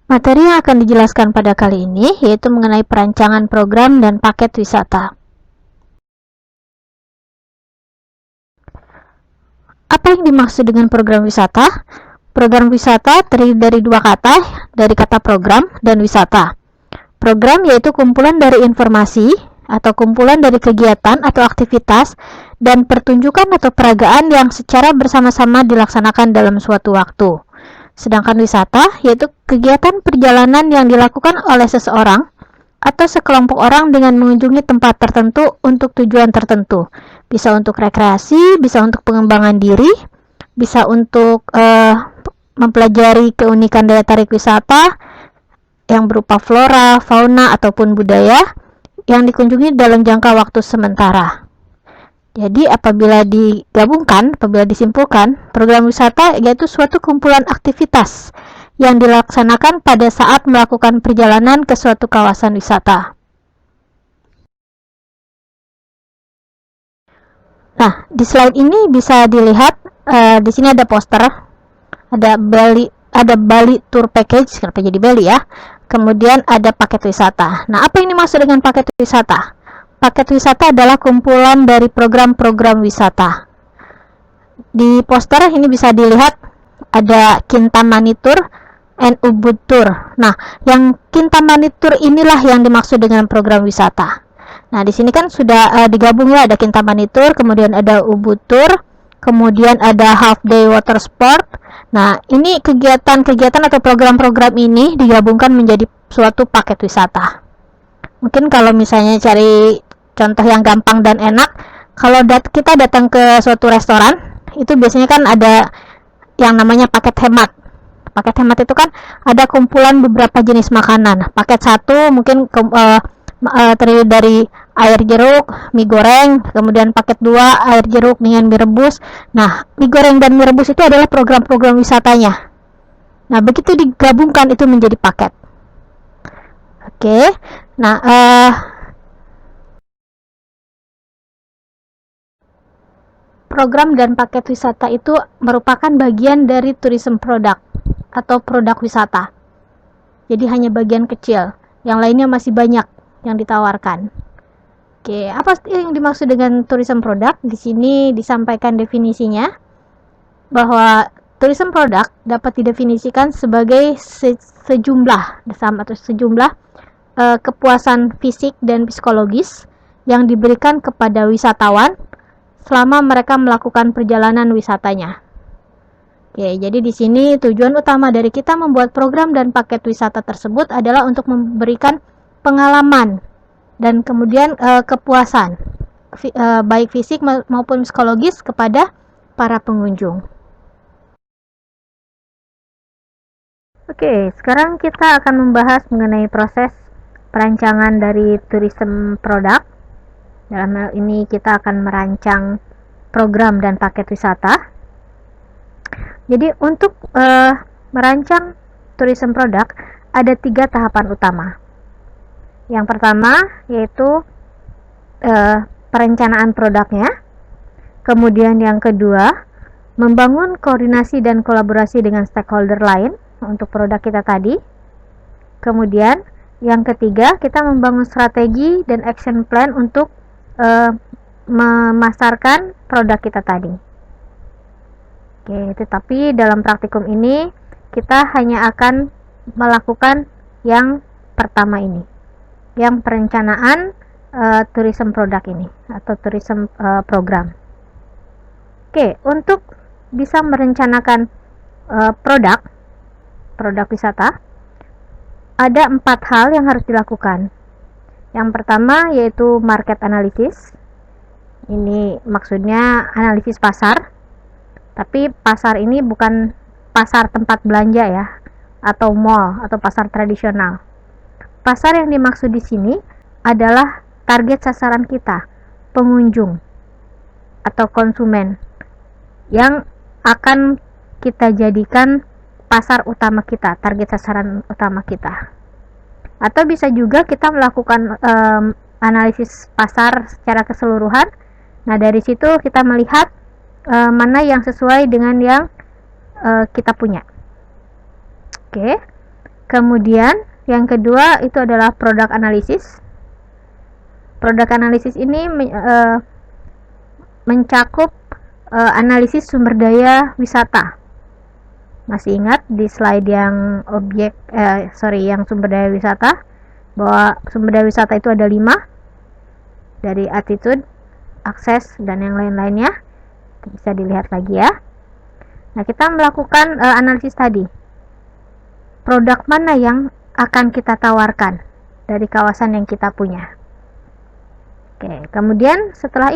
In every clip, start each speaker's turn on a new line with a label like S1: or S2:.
S1: Materi yang akan dijelaskan pada kali ini yaitu mengenai perancangan program dan paket wisata. Apa yang dimaksud dengan program wisata? Program wisata terdiri dari dua kata, dari kata program dan wisata. Program yaitu kumpulan dari informasi atau kumpulan dari kegiatan atau aktivitas dan pertunjukan atau peragaan yang secara bersama-sama dilaksanakan dalam suatu waktu. Sedangkan wisata yaitu kegiatan perjalanan yang dilakukan oleh seseorang atau sekelompok orang dengan mengunjungi tempat tertentu untuk tujuan tertentu. Bisa untuk rekreasi, bisa untuk pengembangan diri, bisa untuk mempelajari keunikan daya tarik wisata yang berupa flora, fauna, ataupun budaya yang dikunjungi dalam jangka waktu sementara. Jadi apabila digabungkan, apabila disimpulkan, program wisata yaitu suatu kumpulan aktivitas yang dilaksanakan pada saat melakukan perjalanan ke suatu kawasan wisata. Nah, di slide ini bisa dilihat di sini ada poster, ada Bali Tour Package, kenapa jadi Bali ya? Kemudian ada paket wisata. Nah, apa yang dimaksud dengan paket wisata? Paket wisata adalah kumpulan dari program-program wisata. Di poster ini bisa dilihat ada Kintamani Tour and Ubud Tour. Nah, yang Kintamani Tour inilah yang dimaksud dengan program wisata. Nah, di sini kan sudah digabung ya, ada Kintamani Tour, kemudian ada Ubud Tour, kemudian ada Half Day Water Sport. Nah, ini kegiatan-kegiatan atau program-program ini digabungkan menjadi suatu paket wisata. Mungkin kalau misalnya cari contoh yang gampang dan enak, kalau kita datang ke suatu restoran, itu biasanya kan ada yang namanya paket hemat. Paket hemat itu kan ada kumpulan beberapa jenis makanan. Paket satu mungkin terdiri dari air jeruk, mie goreng, kemudian paket 2 air jeruk dengan mie rebus. Nah, mie goreng dan mie rebus itu adalah program-program wisatanya. Nah, begitu digabungkan itu menjadi paket. Oke. Nah, program dan paket wisata itu merupakan bagian dari tourism product atau produk wisata. Jadi hanya bagian kecil, yang lainnya masih banyak yang ditawarkan. Oke, apa yang dimaksud dengan tourism product? Di sini disampaikan definisinya bahwa tourism product dapat didefinisikan sebagai sejumlah kepuasan fisik dan psikologis yang diberikan kepada wisatawan selama mereka melakukan perjalanan wisatanya. Oke, jadi di sini tujuan utama dari kita membuat program dan paket wisata tersebut adalah untuk memberikan pengalaman dan kemudian kepuasan baik fisik maupun psikologis kepada para pengunjung. Oke, sekarang kita akan membahas mengenai proses perancangan dari tourism product. Dalam hal ini kita akan merancang program dan paket wisata. Jadi untuk merancang tourism product ada 3 tahapan utama. Yang pertama yaitu perencanaan produknya. Kemudian yang kedua, membangun koordinasi dan kolaborasi dengan stakeholder lain untuk produk kita tadi. Kemudian yang ketiga, kita membangun strategi dan action plan untuk memasarkan produk kita tadi. Oke, tetapi dalam praktikum ini kita hanya akan melakukan yang pertama ini, yang perencanaan tourism product ini atau tourism program. Oke, untuk bisa merencanakan produk wisata, ada 4 hal yang harus dilakukan. Yang pertama yaitu market analysis. Ini maksudnya analisis pasar. Tapi pasar ini bukan pasar tempat belanja ya, atau mall atau pasar tradisional. Pasar yang dimaksud di sini adalah target sasaran kita, pengunjung atau konsumen yang akan kita jadikan pasar utama kita, target sasaran utama kita. Atau bisa juga kita melakukan analisis pasar secara keseluruhan. Nah, dari situ kita melihat mana yang sesuai dengan yang kita punya. Oke. Kemudian yang kedua itu adalah produk analisis. Produk analisis ini mencakup analisis sumber daya wisata. Masih ingat di slide yang yang sumber daya wisata, bahwa sumber daya wisata itu ada 5, dari attitude, akses, dan yang lain-lainnya. Bisa dilihat lagi ya. Nah, kita melakukan analisis tadi. Produk mana yang akan kita tawarkan dari kawasan yang kita punya. Oke, kemudian setelah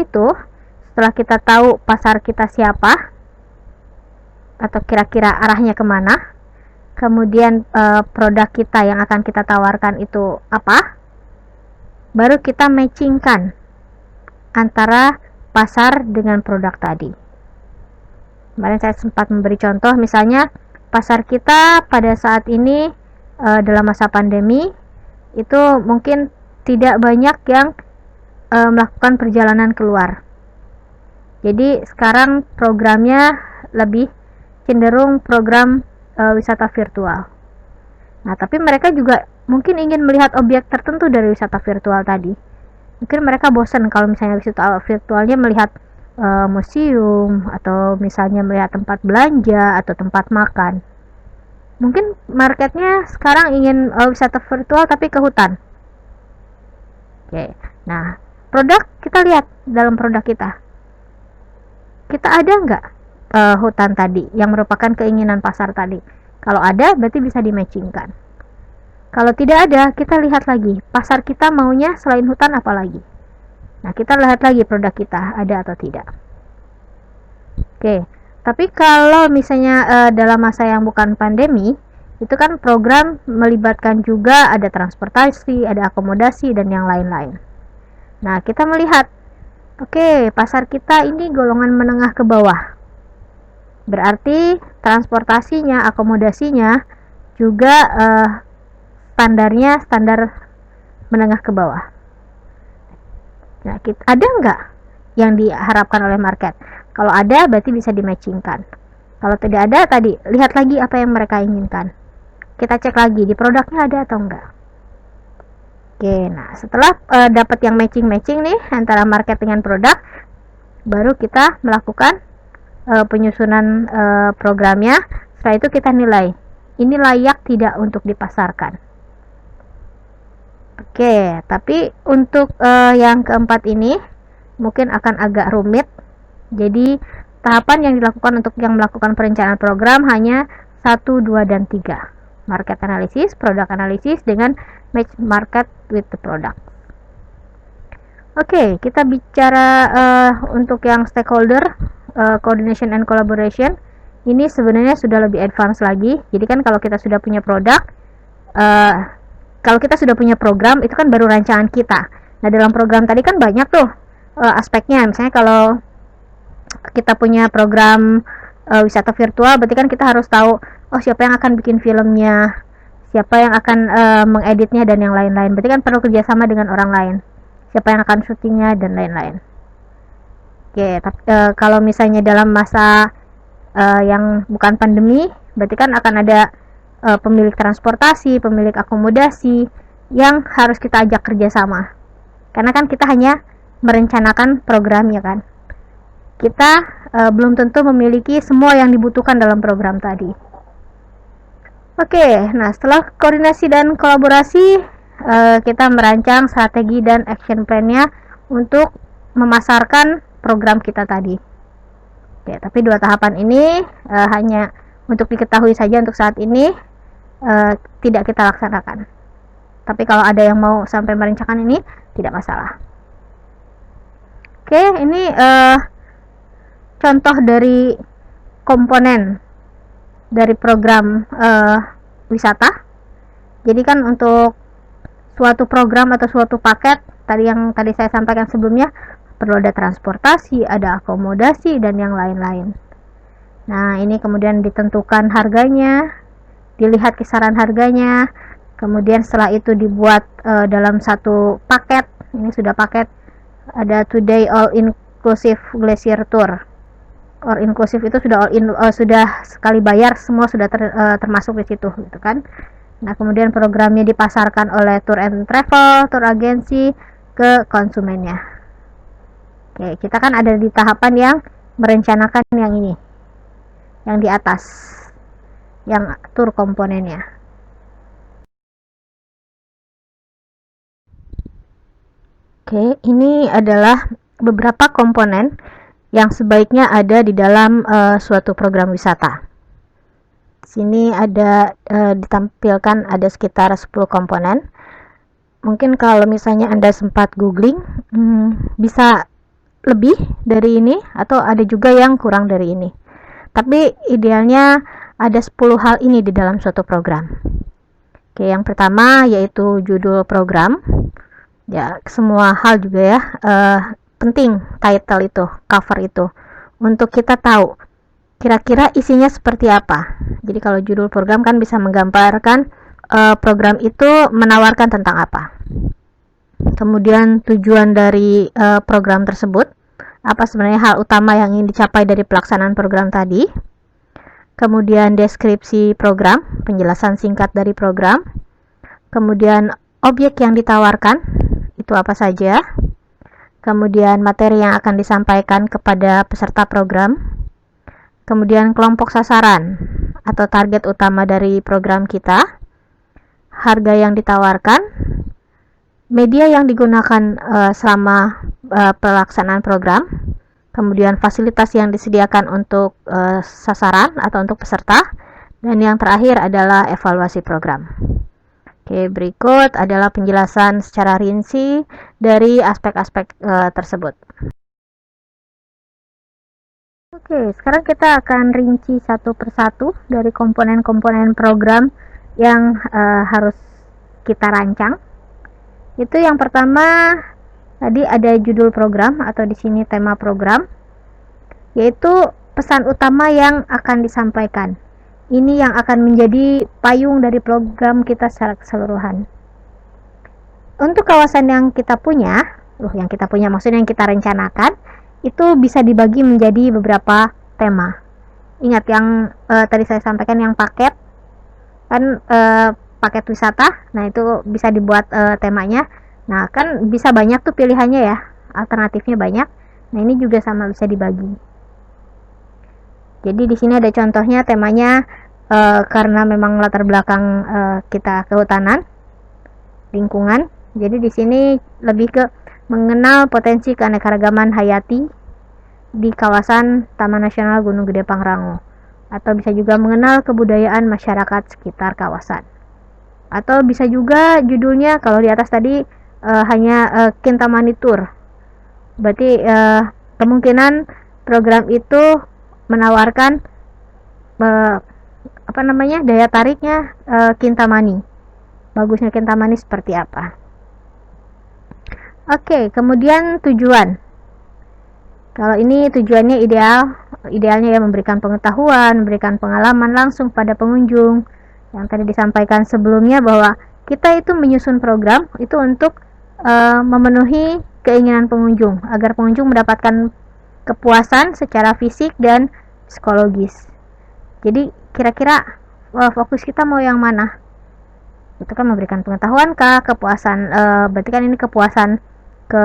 S1: kita tahu pasar kita siapa, atau kira-kira arahnya kemana, kemudian produk kita yang akan kita tawarkan itu apa, baru kita matchingkan antara pasar dengan produk tadi. Kemarin saya sempat memberi contoh, misalnya pasar kita pada saat ini dalam masa pandemi itu mungkin tidak banyak yang melakukan perjalanan keluar. Jadi sekarang programnya lebih cenderung program wisata virtual. Nah, tapi mereka juga mungkin ingin melihat objek tertentu dari wisata virtual tadi. Mungkin mereka bosan kalau misalnya wisata virtualnya melihat museum, atau misalnya melihat tempat belanja atau tempat makan. Mungkin marketnya sekarang ingin wisata virtual tapi ke hutan. Oke, nah produk kita lihat dalam produk kita ada nggak hutan tadi yang merupakan keinginan pasar tadi. Kalau ada, berarti bisa dimatchingkan. Kalau tidak ada, kita lihat lagi pasar kita maunya selain hutan apa lagi. Nah, kita lihat lagi produk kita ada atau tidak. Oke, tapi kalau misalnya dalam masa yang bukan pandemi, itu kan program melibatkan juga ada transportasi, ada akomodasi, dan yang lain-lain. Nah, kita melihat, oke, pasar kita ini golongan menengah ke bawah. Berarti transportasinya, akomodasinya juga standarnya standar menengah ke bawah. Nah, ada nggak yang diharapkan oleh market? Kalau ada, berarti bisa dimatchingkan. Kalau tidak ada, tadi lihat lagi apa yang mereka inginkan. Kita cek lagi di produknya ada atau enggak. Oke, nah setelah dapat yang matching nih antara market dengan produk, baru kita melakukan penyusunan programnya. Setelah itu kita nilai, ini layak tidak untuk dipasarkan. Oke, tapi untuk yang keempat ini mungkin akan agak rumit. Jadi tahapan yang dilakukan untuk yang melakukan perencanaan program hanya 1, 2, dan 3. Market analysis, product analysis, dengan match market with the product. Oke, kita bicara untuk yang stakeholder, coordination and collaboration. Ini sebenarnya sudah lebih advance lagi. Jadi kan kalau kita sudah punya produk, kalau kita sudah punya program, itu kan baru rancangan kita. Nah, dalam program tadi kan banyak tuh aspeknya. Misalnya kalau kita punya program wisata virtual, berarti kan kita harus tahu, oh siapa yang akan bikin filmnya, siapa yang akan mengeditnya, dan yang lain-lain. Berarti kan perlu kerjasama dengan orang lain, siapa yang akan syutingnya, dan lain-lain. Oke, tapi kalau misalnya dalam masa yang bukan pandemi, berarti kan akan ada pemilik transportasi, pemilik akomodasi yang harus kita ajak kerjasama. Karena kan kita hanya merencanakan programnya kan. Kita belum tentu memiliki semua yang dibutuhkan dalam program tadi. Oke, nah setelah koordinasi dan kolaborasi, kita merancang strategi dan action plan-nya untuk memasarkan program kita tadi. Oke, tapi 2 tahapan ini hanya untuk diketahui saja untuk saat ini, tidak kita laksanakan. Tapi kalau ada yang mau sampai merencanakan ini, tidak masalah. Oke, ini contoh dari komponen dari program wisata. Jadi kan untuk suatu program atau suatu paket yang tadi saya sampaikan sebelumnya, perlu ada transportasi, ada akomodasi, dan yang lain-lain. Nah, ini kemudian ditentukan harganya, dilihat kisaran harganya, kemudian setelah itu dibuat dalam satu paket. Ini sudah paket, ada today all inclusive glacier tour. All inclusive itu sudah all in, sudah sekali bayar, semua sudah termasuk di situ gitu kan. Nah, kemudian programnya dipasarkan oleh tour and travel, tour agency ke konsumennya. Oke, kita kan ada di tahapan yang merencanakan yang ini, yang di atas, yang tour komponennya. Oke, ini adalah beberapa komponen yang sebaiknya ada di dalam suatu program wisata. Sini ada ditampilkan ada sekitar 10 komponen. Mungkin kalau misalnya Anda sempat googling, bisa lebih dari ini atau ada juga yang kurang dari ini. Tapi idealnya ada 10 hal ini di dalam suatu program. Oke, yang pertama yaitu judul program. Ya, semua hal juga ya penting, title itu, cover itu, untuk kita tahu kira-kira isinya seperti apa. Jadi kalau judul program kan bisa menggambarkan program itu menawarkan tentang apa. Kemudian tujuan dari program tersebut, apa sebenarnya hal utama yang ingin dicapai dari pelaksanaan program tadi. Kemudian deskripsi program, penjelasan singkat dari program. Kemudian objek yang ditawarkan, itu apa saja. Kemudian materi yang akan disampaikan kepada peserta program. Kemudian kelompok sasaran atau target utama dari program kita, harga yang ditawarkan, media yang digunakan selama pelaksanaan program, kemudian fasilitas yang disediakan untuk sasaran atau untuk peserta, dan yang terakhir adalah evaluasi program. Oke, berikut adalah penjelasan secara rinci dari aspek-aspek tersebut. Oke, sekarang kita akan rinci satu persatu dari komponen-komponen program yang harus kita rancang. Itu yang pertama, tadi ada judul program atau di sini tema program, yaitu pesan utama yang akan disampaikan. Ini yang akan menjadi payung dari program kita secara keseluruhan. Untuk kawasan yang kita punya maksudnya yang kita rencanakan, itu bisa dibagi menjadi beberapa tema. Ingat yang tadi saya sampaikan yang paket kan, paket wisata. Nah, itu bisa dibuat temanya. Nah, kan bisa banyak tuh pilihannya ya, alternatifnya banyak. Nah, ini juga sama bisa dibagi. Jadi di sini ada contohnya temanya karena memang latar belakang kita kehutanan, lingkungan. Jadi di sini lebih ke mengenal potensi keanekaragaman hayati di kawasan Taman Nasional Gunung Gede Pangrango, atau bisa juga mengenal kebudayaan masyarakat sekitar kawasan, atau bisa juga judulnya kalau di atas tadi hanya Kintamani Tour, berarti kemungkinan program itu menawarkan daya tariknya Kintamani, bagusnya Kintamani seperti apa. Oke, kemudian tujuan. Kalau ini tujuannya idealnya ya memberikan pengetahuan, memberikan pengalaman langsung pada pengunjung. Yang tadi disampaikan sebelumnya bahwa kita itu menyusun program itu untuk memenuhi keinginan pengunjung, agar pengunjung mendapatkan kepuasan secara fisik dan psikologis. Jadi kira-kira fokus kita mau yang mana? Itu kan memberikan pengetahuan kah, kepuasan, berarti kan ini kepuasan ke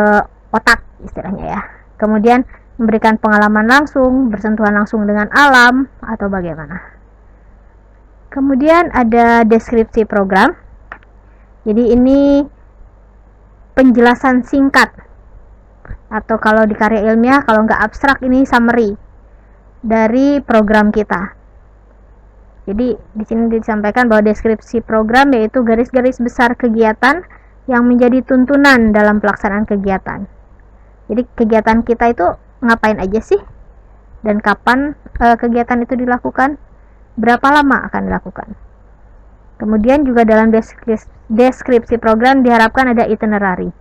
S1: otak istilahnya ya. Kemudian memberikan pengalaman langsung, bersentuhan langsung dengan alam, atau bagaimana. Kemudian ada deskripsi program. Jadi ini penjelasan singkat, atau kalau di karya ilmiah kalau nggak abstrak ini summary dari program kita. Jadi di sini disampaikan bahwa deskripsi program yaitu garis-garis besar kegiatan yang menjadi tuntunan dalam pelaksanaan kegiatan. Jadi kegiatan kita itu ngapain aja sih? Dan kapan kegiatan itu dilakukan? Berapa lama akan dilakukan? Kemudian juga dalam deskripsi program diharapkan ada itinerary.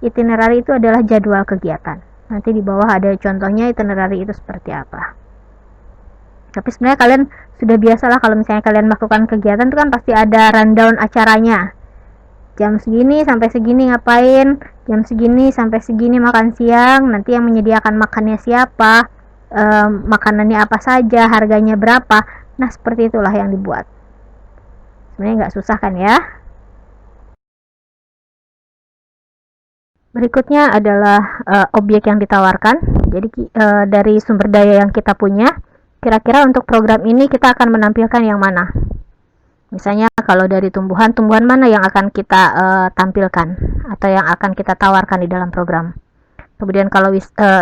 S1: Itinerary itu adalah jadwal kegiatan. Nanti di bawah ada contohnya itinerary itu seperti apa. Tapi sebenarnya kalian sudah biasa lah kalau misalnya kalian melakukan kegiatan itu kan pasti ada rundown acaranya. Jam segini sampai segini ngapain, jam segini sampai segini makan siang, nanti yang menyediakan makannya siapa, makanannya apa saja, harganya berapa. Nah, seperti itulah yang dibuat. Sebenarnya nggak susah kan ya. Berikutnya adalah objek yang ditawarkan. Jadi dari sumber daya yang kita punya, kira-kira untuk program ini kita akan menampilkan yang mana. Misalnya kalau dari tumbuhan, tumbuhan mana yang akan kita tampilkan atau yang akan kita tawarkan di dalam program. Kemudian kalau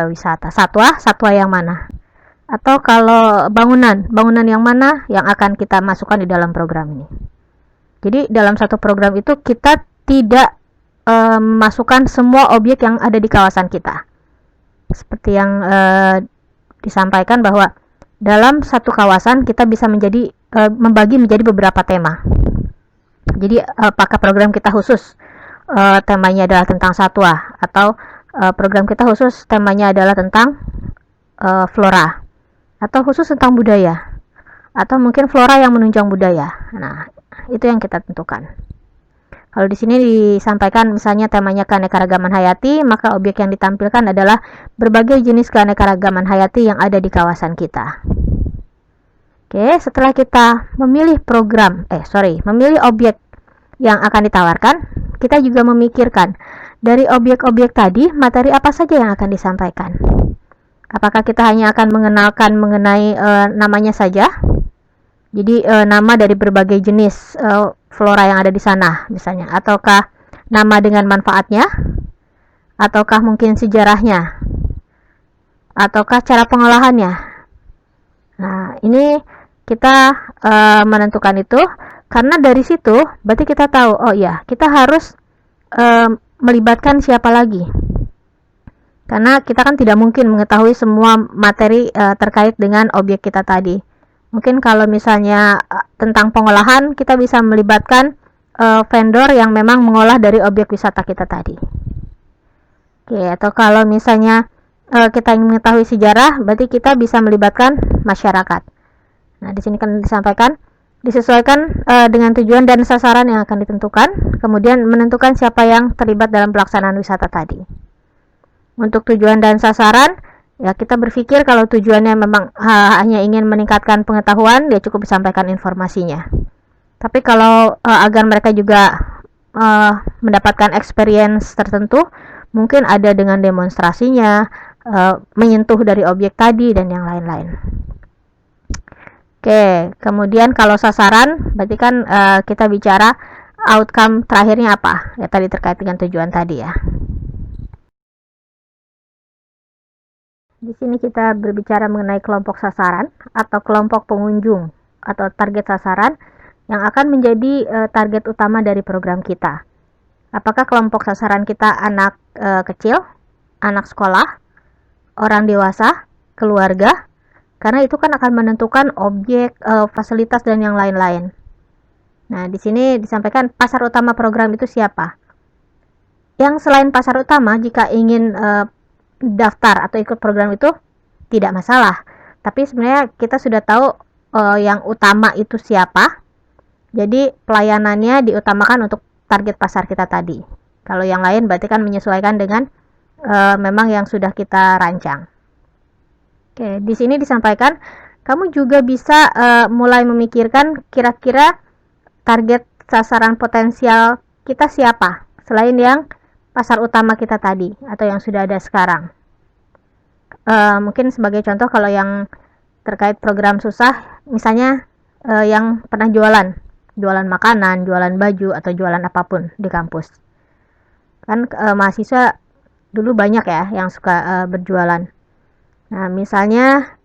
S1: wisata, satwa yang mana. Atau kalau bangunan, bangunan yang mana yang akan kita masukkan di dalam program ini. Jadi dalam satu program itu kita tidak memasukkan semua objek yang ada di kawasan kita. Seperti yang disampaikan bahwa dalam satu kawasan kita bisa membagi menjadi beberapa tema. Jadi apakah program kita khusus temanya adalah tentang satwa, atau program kita khusus temanya adalah tentang flora, atau khusus tentang budaya, atau mungkin flora yang menunjang budaya. Nah, itu yang kita tentukan. Kalau di sini disampaikan misalnya temanya keanekaragaman hayati, maka objek yang ditampilkan adalah berbagai jenis keanekaragaman hayati yang ada di kawasan kita. Oke, setelah kita memilih memilih objek yang akan ditawarkan, kita juga memikirkan dari objek-objek tadi materi apa saja yang akan disampaikan. Apakah kita hanya akan mengenalkan mengenai namanya saja? Jadi nama dari berbagai jenis flora yang ada di sana misalnya, ataukah nama dengan manfaatnya, ataukah mungkin sejarahnya, ataukah cara pengolahannya. Nah, ini kita menentukan itu karena dari situ berarti kita tahu, oh iya, kita harus melibatkan siapa lagi. Karena kita kan tidak mungkin mengetahui semua materi terkait dengan objek kita tadi. Mungkin kalau misalnya tentang pengolahan, kita bisa melibatkan vendor yang memang mengolah dari objek wisata kita tadi. Oke, atau kalau misalnya kita ingin mengetahui sejarah, berarti kita bisa melibatkan masyarakat. Nah, di sini kan disampaikan disesuaikan dengan tujuan dan sasaran yang akan ditentukan, kemudian menentukan siapa yang terlibat dalam pelaksanaan wisata tadi. Untuk tujuan dan sasaran, ya kita berpikir kalau tujuannya memang hanya ingin meningkatkan pengetahuan, ya cukup disampaikan informasinya. Tapi kalau agar mereka juga mendapatkan experience tertentu, mungkin ada dengan demonstrasinya, menyentuh dari objek tadi, dan yang lain-lain. Oke, kemudian kalau sasaran, berarti kan kita bicara outcome terakhirnya apa? Ya tadi terkait dengan tujuan tadi ya. Di sini kita berbicara mengenai kelompok sasaran atau kelompok pengunjung atau target sasaran yang akan menjadi target utama dari program kita. Apakah kelompok sasaran kita anak kecil, anak sekolah, orang dewasa, keluarga? Karena itu kan akan menentukan objek, fasilitas, dan yang lain-lain. Nah, di sini disampaikan pasar utama program itu siapa? Yang selain pasar utama, jika ingin daftar atau ikut program itu tidak masalah, tapi sebenarnya kita sudah tahu yang utama itu siapa, jadi pelayanannya diutamakan untuk target pasar kita tadi. Kalau yang lain berarti kan menyesuaikan dengan memang yang sudah kita rancang. Oke, di sini disampaikan kamu juga bisa mulai memikirkan kira-kira target sasaran potensial kita siapa selain yang pasar utama kita tadi atau yang sudah ada sekarang. Mungkin sebagai contoh kalau yang terkait program susah, misalnya yang pernah jualan makanan, jualan baju, atau jualan apapun di kampus. Kan mahasiswa dulu banyak ya yang suka berjualan. Nah, misalnya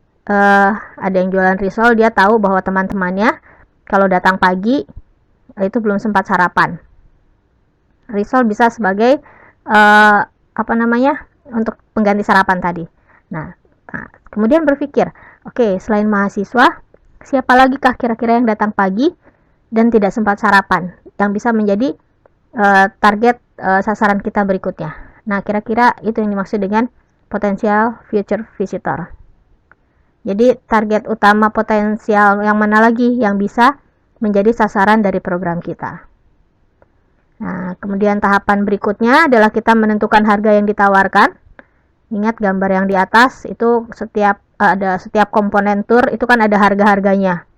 S1: ada yang jualan risol, dia tahu bahwa teman-temannya kalau datang pagi itu belum sempat sarapan. Risol bisa sebagai untuk pengganti sarapan tadi. Nah, kemudian berpikir, oke, selain mahasiswa, siapa lagi kah kira-kira yang datang pagi dan tidak sempat sarapan yang bisa menjadi target sasaran kita berikutnya. Nah, kira-kira itu yang dimaksud dengan potensial future visitor. Jadi target utama potensial yang mana lagi yang bisa menjadi sasaran dari program kita. Nah, kemudian tahapan berikutnya adalah kita menentukan harga yang ditawarkan. Ingat gambar yang di atas itu setiap komponen tur itu kan ada harga-harganya.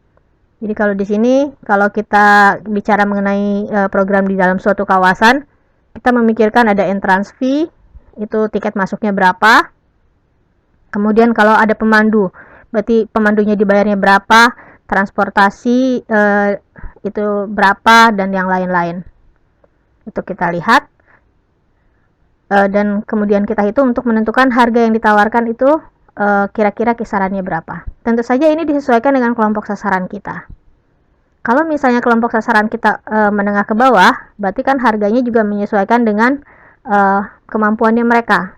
S1: Jadi kalau di sini, kalau kita bicara mengenai program di dalam suatu kawasan, kita memikirkan ada entrance fee, itu tiket masuknya berapa. Kemudian kalau ada pemandu, berarti pemandunya dibayarnya berapa, transportasi itu berapa, dan yang lain-lain. Itu kita lihat, dan kemudian kita hitung untuk menentukan harga yang ditawarkan itu kira-kira kisarannya berapa. Tentu saja ini disesuaikan dengan kelompok sasaran kita. Kalau misalnya kelompok sasaran kita menengah ke bawah, berarti kan harganya juga menyesuaikan dengan kemampuannya mereka.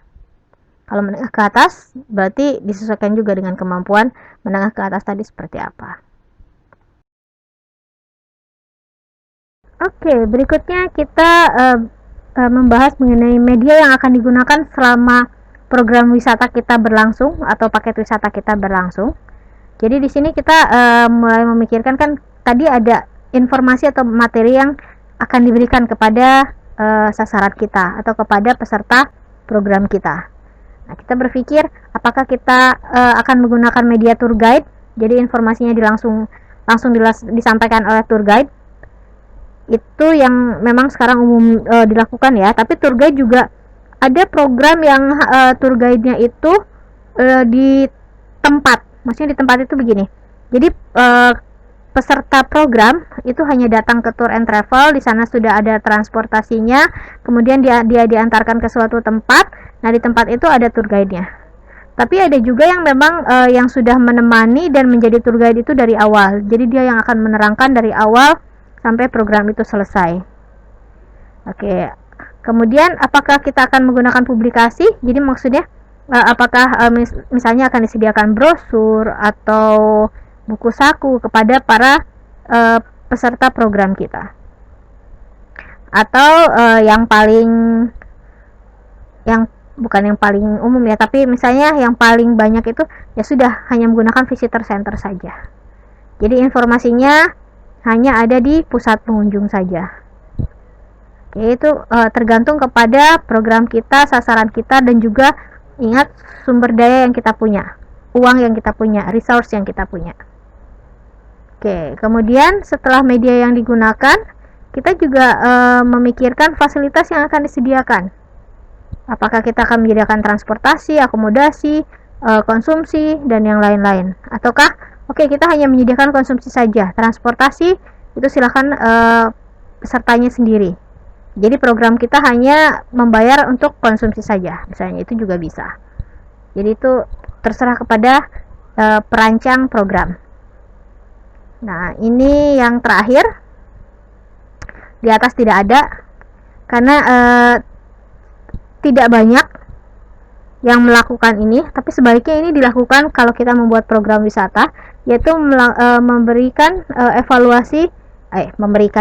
S1: Kalau menengah ke atas, berarti disesuaikan juga dengan kemampuan menengah ke atas tadi seperti apa. Oke, berikutnya kita membahas mengenai media yang akan digunakan selama program wisata kita berlangsung atau paket wisata kita berlangsung. Jadi di sini kita mulai memikirkan, kan tadi ada informasi atau materi yang akan diberikan kepada sasaran kita atau kepada peserta program kita. Nah, kita berpikir apakah kita akan menggunakan media tour guide, jadi informasinya langsung disampaikan oleh tour guide. Itu yang memang sekarang umum dilakukan ya, tapi tour guide juga ada program yang tour guide-nya itu di tempat. Maksudnya di tempat itu begini. Jadi peserta program itu hanya datang ke tour and travel, di sana sudah ada transportasinya, kemudian dia diantarkan ke suatu tempat. Nah, di tempat itu ada tour guide-nya. Tapi ada juga yang memang yang sudah menemani dan menjadi tour guide itu dari awal. Jadi dia yang akan menerangkan dari awal sampai program itu selesai. Oke. Kemudian apakah kita akan menggunakan publikasi? Jadi maksudnya apakah misalnya akan disediakan brosur atau buku saku kepada para peserta program kita? Atau yang bukan yang paling umum ya, tapi misalnya yang paling banyak itu ya sudah hanya menggunakan visitor center saja. Jadi informasinya hanya ada di pusat pengunjung saja. Itu tergantung kepada program kita, sasaran kita, dan juga ingat sumber daya yang kita punya, uang yang kita punya, resource yang kita punya. Oke, kemudian setelah media yang digunakan, kita juga memikirkan fasilitas yang akan disediakan. Apakah kita akan menyediakan transportasi, akomodasi, konsumsi, dan yang lain-lain? Ataukah kita hanya menyediakan konsumsi saja, transportasi itu silakan pesertanya sendiri. Jadi program kita hanya membayar untuk konsumsi saja, misalnya, itu juga bisa. Jadi itu terserah kepada perancang program. Nah, ini yang terakhir, di atas tidak ada karena tidak banyak yang melakukan ini, tapi sebaiknya ini dilakukan kalau kita membuat program wisata, yaitu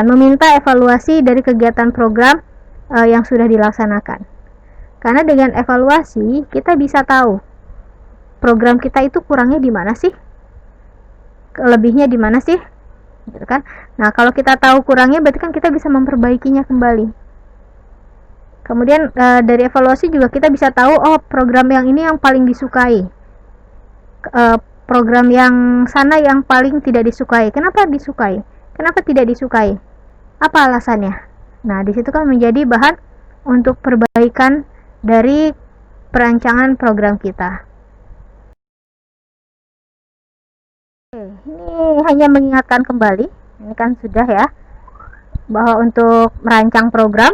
S1: meminta evaluasi dari kegiatan program yang sudah dilaksanakan. Karena dengan evaluasi kita bisa tahu program kita itu kurangnya di mana sih, lebihnya di mana sih, gitu kan? Nah, kalau kita tahu kurangnya, berarti kan kita bisa memperbaikinya kembali. Kemudian dari evaluasi juga kita bisa tahu, program yang ini yang paling disukai, program yang sana yang paling tidak disukai. Kenapa disukai? Kenapa tidak disukai? Apa alasannya? Nah, di situ kan menjadi bahan untuk perbaikan dari perancangan program kita. Ini hanya mengingatkan kembali, ini kan sudah ya, bahwa untuk merancang program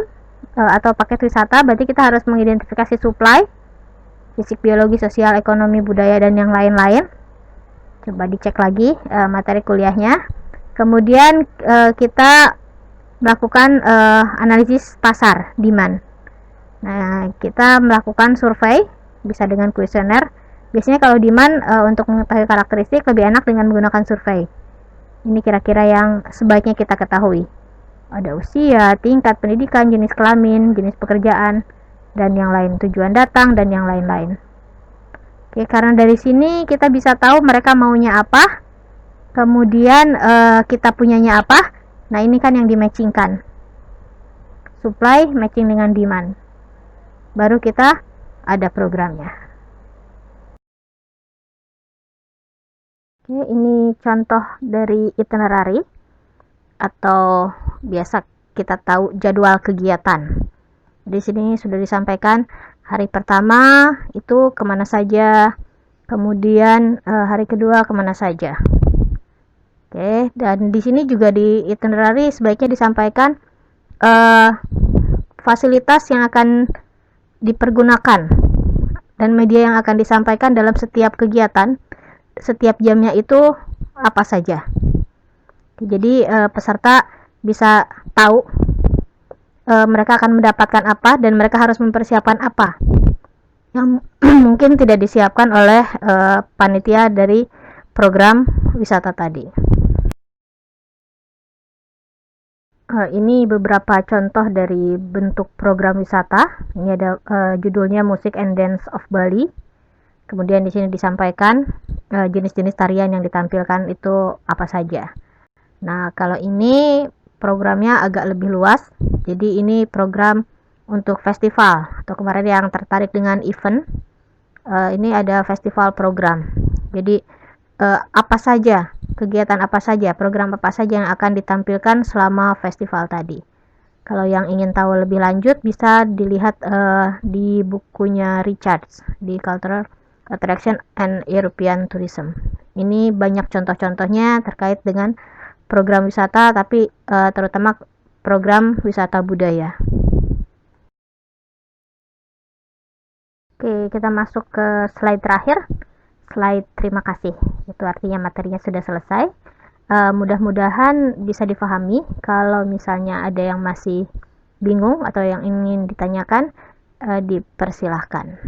S1: atau paket wisata, berarti kita harus mengidentifikasi supply, fisik, biologi, sosial, ekonomi, budaya, dan yang lain-lain. Coba dicek lagi materi kuliahnya. Kemudian kita melakukan analisis pasar, demand. Nah, kita melakukan survei, bisa dengan kuesioner. Biasanya kalau demand untuk mengetahui karakteristik lebih enak dengan menggunakan survei. Ini kira-kira yang sebaiknya kita ketahui. Ada usia, tingkat pendidikan, jenis kelamin, jenis pekerjaan, dan yang lain, tujuan datang, dan yang lain-lain. Oke, karena dari sini kita bisa tahu mereka maunya apa, kemudian kita punyanya apa. Nah, ini kan yang dimatchingkan, supply matching dengan demand, baru kita ada programnya. Oke, ini contoh dari itinerary atau biasa kita tahu jadwal kegiatan. Di sini sudah disampaikan hari pertama itu kemana saja, kemudian hari kedua kemana saja. Oke, dan di sini juga di itinerary sebaiknya disampaikan eh, fasilitas yang akan dipergunakan dan media yang akan disampaikan dalam setiap kegiatan, setiap jamnya itu apa saja. Jadi peserta bisa tahu mereka akan mendapatkan apa dan mereka harus mempersiapkan apa yang mungkin tidak disiapkan oleh panitia dari program wisata tadi. Ini beberapa contoh dari bentuk program wisata. Ini ada judulnya Music and Dance of Bali. Kemudian di sini disampaikan jenis-jenis tarian yang ditampilkan itu apa saja. Nah, kalau ini programnya agak lebih luas. Jadi ini program untuk festival atau kemarin yang tertarik dengan event. Ini ada festival program. Jadi apa saja, kegiatan apa saja, program apa saja yang akan ditampilkan selama festival tadi. Kalau yang ingin tahu lebih lanjut bisa dilihat di bukunya Richards di Cultural Attraction and European Tourism. Ini banyak contoh-contohnya terkait dengan program wisata, tapi terutama program wisata budaya. Oke, kita masuk ke slide terakhir. Slide terima kasih. Itu artinya materinya sudah selesai. Mudah-mudahan bisa difahami. Kalau misalnya ada yang masih bingung atau yang ingin ditanyakan, dipersilahkan.